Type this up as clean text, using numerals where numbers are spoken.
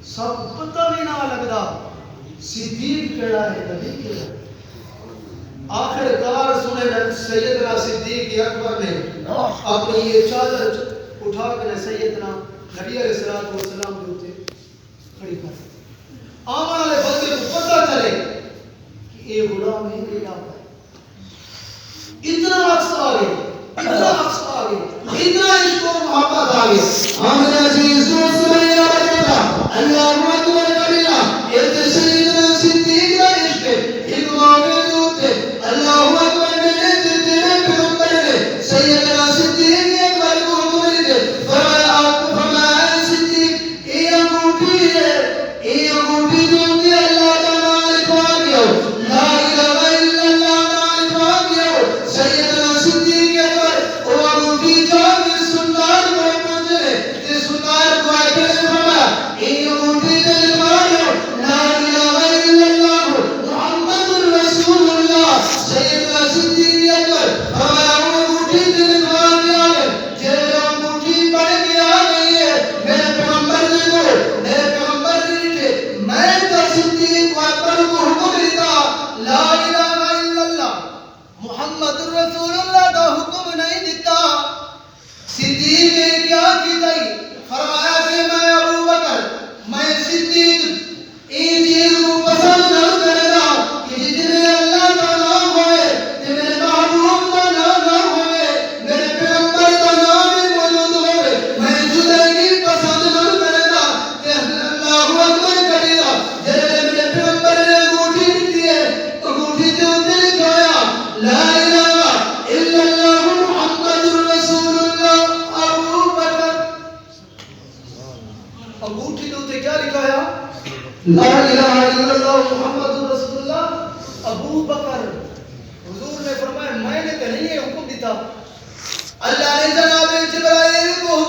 سب پتہ بھی نہ لگدا صدیق کیڑا ہے نبی کیڑا ہے. آخر کار سنے سیدنا صدیق اکبر نے اپنی یہ چادر اٹھا کر سیدنا نبی علیہ السلام کے اوپر کھڑی کر آمن والے بندے کو پتہ چلے کہ یہ غلام ہے یہ آپ ہے. اتنا عکس آگے اتنا عکس آگے اتنا عشق و محبت آگے. آمن عزیز دوست میں یہ بجتا اللہ اکبر کبیرہ یہ سیدنا صدیق کا عشق ہے. ایک موقع دوتے اللہ اکبر میں تیرے پیغمبر نے سیدنا صدیق اکبر کو حکم دے فرمایا آپ کو فرمایا صدیق یہ انگوٹھی ہے یہ انگوٹھی جو کہ اللہ کا نام لکھوا دیا لا الہ الا اللہ نام لکھوا دیا. سیدنا صدیق اکبر وہ انگوٹھی جا کے سنار کو پہنچے تے سنار کو آئے کے فرمایا یہ انگوٹھی تے لکھوا دیا لا الہ الا اللہ محمد رسول اللہ. سیدنا صدیق اکبر فرمایا وہ انگوٹھی تے لکھوا دیا ہے جب انگوٹھی پڑھ کے آ گئی ہے میرے پیغمبر نے کو میرے پیغمبر نے میں تو صدیق اکبر کو حکم دیتا لا الہ الا اللہ محمد رسول اللہ کا حکم نہیں دیتا. صدیق نے کیا کیتا فرمایا کہ میں ابو بکر میں صدیق این چیز کو پسند نہ کرنا کہ جتنے اللہ کا نام ہوئے میرے محبوب کا نام نہ ہوئے میرے پیغمبر کا نام بھی موجود ہوئے میں جدائی پسند نہ کرنا کہ اللہ اکبر کبیرہ جب میرے پیغمبر نے انگوٹھی دی ہے انگوٹھی کے اوپر لکھایا لا الہ الا اللہ محمد رسول اللہ ابو بکر. انگوٹھی کے اوپر کیا لکھایا لا الہ الا اللہ محمد رسول اللہ ابو بکر. حضور نے فرمایا میں نے تو نہیں یہ حکم دیتا اللہ نے جناب جبرائیل کو